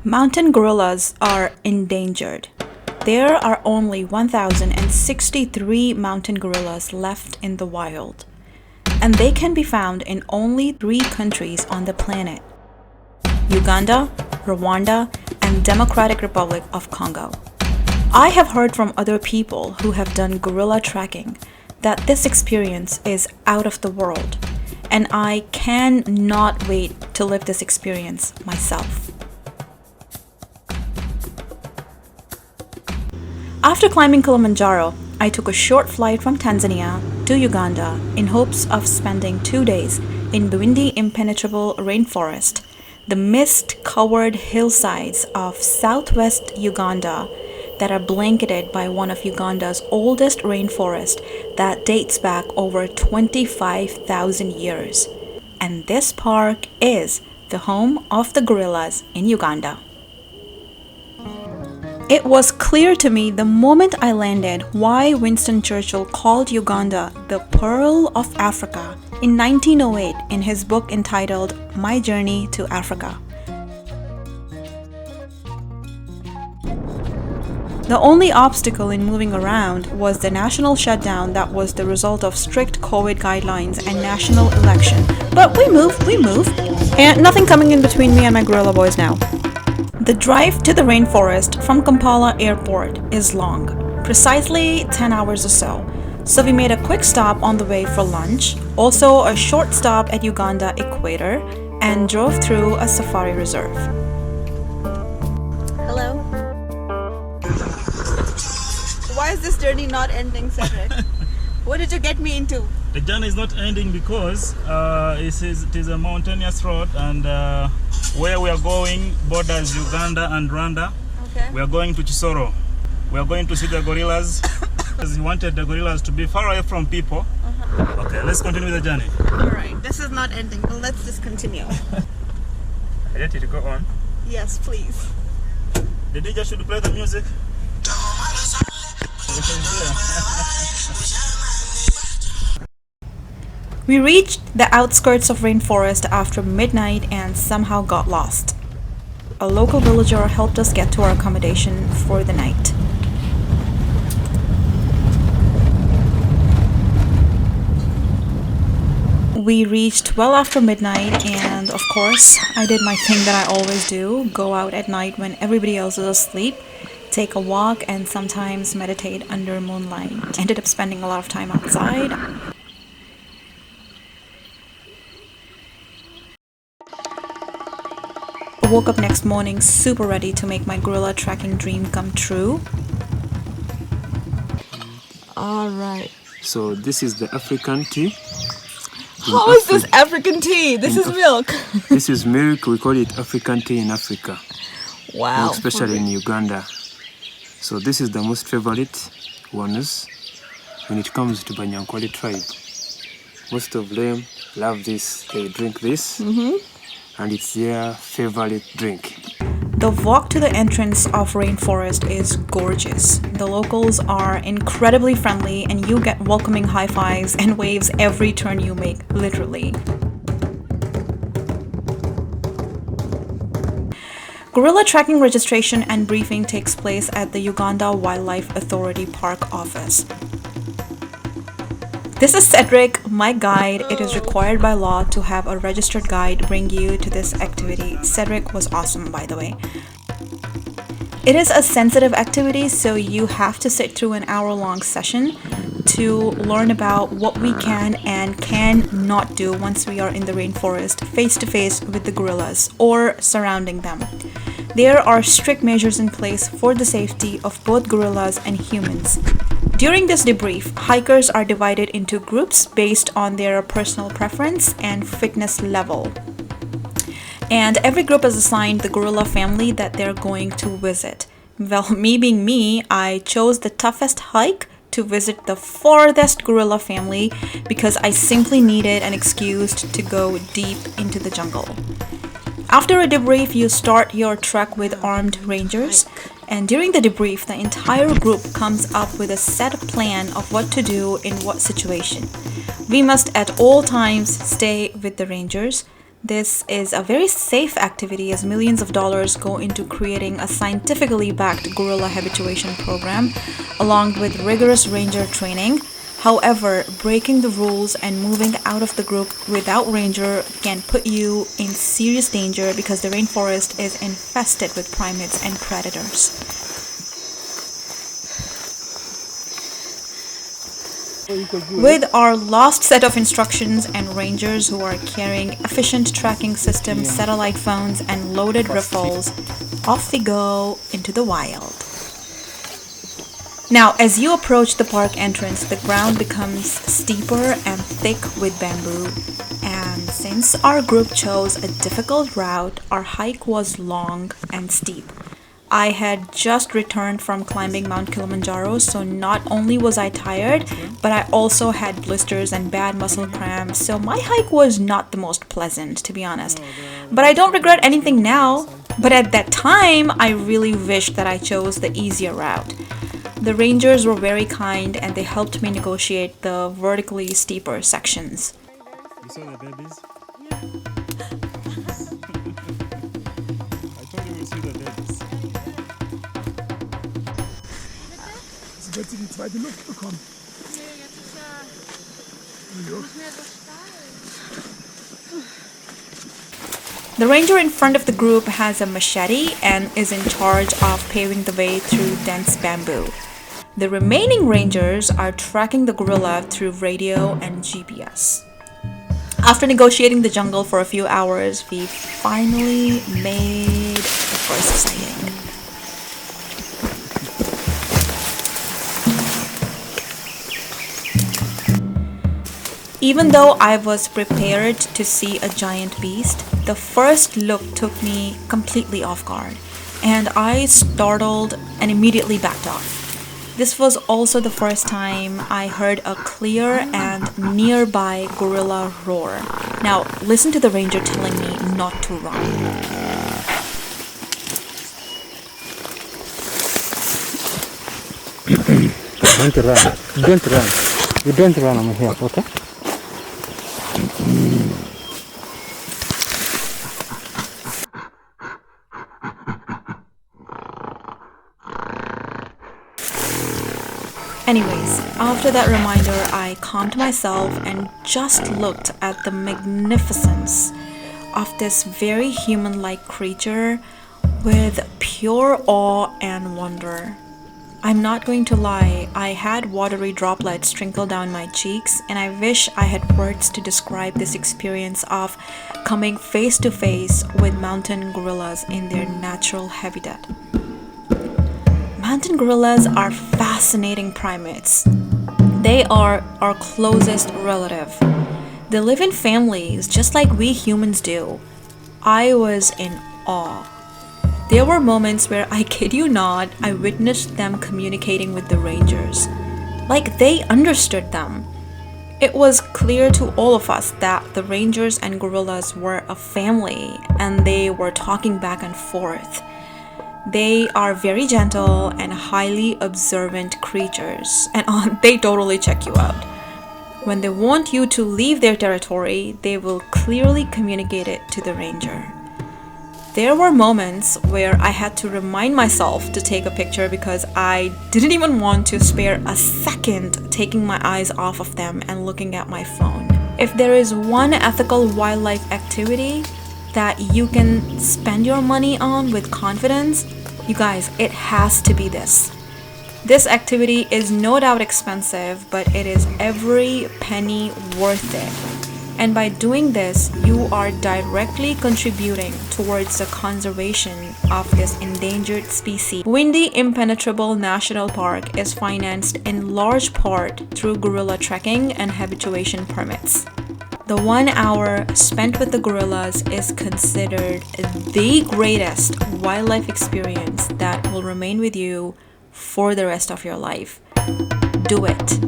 Mountain gorillas are endangered. There are only 1,063 mountain gorillas left in the wild, and they can be found in only 3 countries on the planet: Uganda, Rwanda, and Democratic Republic of Congo. I have heard from other people who have done gorilla tracking that this experience is out of the world, and I cannot wait to live this experience myself. After climbing Kilimanjaro, I took a short flight from Tanzania to Uganda in hopes of spending 2 days in the windy, impenetrable rainforest, the mist-covered hillsides of southwest Uganda that are blanketed by one of Uganda's oldest rainforests that dates back over 25,000 years. And this park is the home of the gorillas in Uganda. It was clear to me the moment I landed why Winston Churchill called Uganda the Pearl of Africa in 1908 in his book entitled My Journey to Africa. The only obstacle in moving around was the national shutdown that was the result of strict COVID guidelines and national election. But we move, and nothing coming in between me and my gorilla boys now. The drive to the rainforest from Kampala Airport is long, precisely 10 hours or so we made a quick stop on the way for lunch, also a short stop at Uganda Equator, and drove through a safari reserve. Hello. Why is this journey not ending, Cedric? What did you get me into? The journey is not ending because it is a mountainous road, and where we are going borders Uganda and Rwanda. Okay. We are going to Chisoro. We are going to see the gorillas because we wanted the gorillas to be far away from people. Okay, let's continue the journey. Alright, this is not ending, but let's just continue. Ready to go on? Yes, please. The DJ should play the music. We reached the outskirts of rainforest after midnight and somehow got lost. A local villager helped us get to our accommodation for the night. We reached well after midnight, and of course, I did my thing that I always do: go out at night when everybody else is asleep, take a walk, and sometimes meditate under moonlight. Ended up spending a lot of time outside. I woke up next morning super ready to make my gorilla tracking dream come true. Alright. So this is the African tea. How is this African tea? This is milk. This is milk. We call it African tea in Africa. Wow. Especially in Uganda. So this is the most favorite ones when it comes to Banyankwali tribe. Most of them love this. They drink this. And it's their favorite drink. The walk to the entrance of rainforest is gorgeous. The locals are incredibly friendly, and you get welcoming high fives and waves every turn you make, literally. Gorilla tracking registration and briefing takes place at the Uganda Wildlife Authority Park office. This is Cedric, my guide. It is required by law to have a registered guide bring you to this activity. Cedric was awesome, by the way. It is a sensitive activity, so you have to sit through an hour-long session to learn about what we can and cannot do once we are in the rainforest, face-to-face with the gorillas or surrounding them. There are strict measures in place for the safety of both gorillas and humans. During this debrief, hikers are divided into groups based on their personal preference and fitness level. And every group is assigned the gorilla family that they're going to visit. Well, me being me, I chose the toughest hike to visit the farthest gorilla family because I simply needed an excuse to go deep into the jungle. After a debrief, you start your trek with armed rangers. And during the debrief, the entire group comes up with a set plan of what to do in what situation. We must at all times stay with the rangers. This is a very safe activity as millions of dollars go into creating a scientifically backed gorilla habituation program along with rigorous ranger training. However, breaking the rules and moving out of the group without ranger can put you in serious danger because the rainforest is infested with primates and predators. With our last set of instructions and rangers who are carrying efficient tracking systems, satellite phones, and loaded rifles, off we go into the wild. Now, as you approach the park entrance, the ground becomes steeper and thick with bamboo. And since our group chose a difficult route, our hike was long and steep. I had just returned from climbing Mount Kilimanjaro, so not only was I tired, but I also had blisters and bad muscle cramps, so my hike was not the most pleasant, to be honest. But I don't regret anything now. But at that time, I really wished that I chose the easier route. The rangers were very kind and they helped me negotiate the vertically steeper sections. You saw the babies? I thought you would see the babies. Wird sie die zweite Luft bekommen? Nee, jetzt ist ja nicht mehr so steil. The ranger in front of the group has a machete and is in charge of paving the way through dense bamboo. The remaining rangers are tracking the gorilla through radio and GPS. After negotiating the jungle for a few hours, we finally made the first sighting. Even though I was prepared to see a giant beast, the first look took me completely off guard, and I startled and immediately backed off. This was also the first time I heard a clear and nearby gorilla roar. Now, listen to the ranger telling me not to run. Don't run. Don't run. You don't run, I'm here, okay? Anyways, after that reminder, I calmed myself and just looked at the magnificence of this very human-like creature with pure awe and wonder. I'm not going to lie, I had watery droplets trickle down my cheeks, and I wish I had words to describe this experience of coming face to face with mountain gorillas in their natural habitat. Mountain gorillas are fascinating primates. They are our closest relative. They live in families just like we humans do. I was in awe. There were moments where, I kid you not, I witnessed them communicating with the rangers. Like they understood them. It was clear to all of us that the rangers and gorillas were a family and they were talking back and forth. They are very gentle and highly observant creatures, and they totally check you out. When they want you to leave their territory, they will clearly communicate it to the ranger. There were moments where I had to remind myself to take a picture because I didn't even want to spare a second taking my eyes off of them and looking at my phone. If there is one ethical wildlife activity that you can spend your money on with confidence, you guys, it has to be this. This activity is no doubt expensive, but it is every penny worth it. And by doing this, you are directly contributing towards the conservation of this endangered species. Windy Impenetrable National Park is financed in large part through gorilla trekking and habituation permits. The 1 hour spent with the gorillas is considered the greatest wildlife experience that will remain with you for the rest of your life. Do it.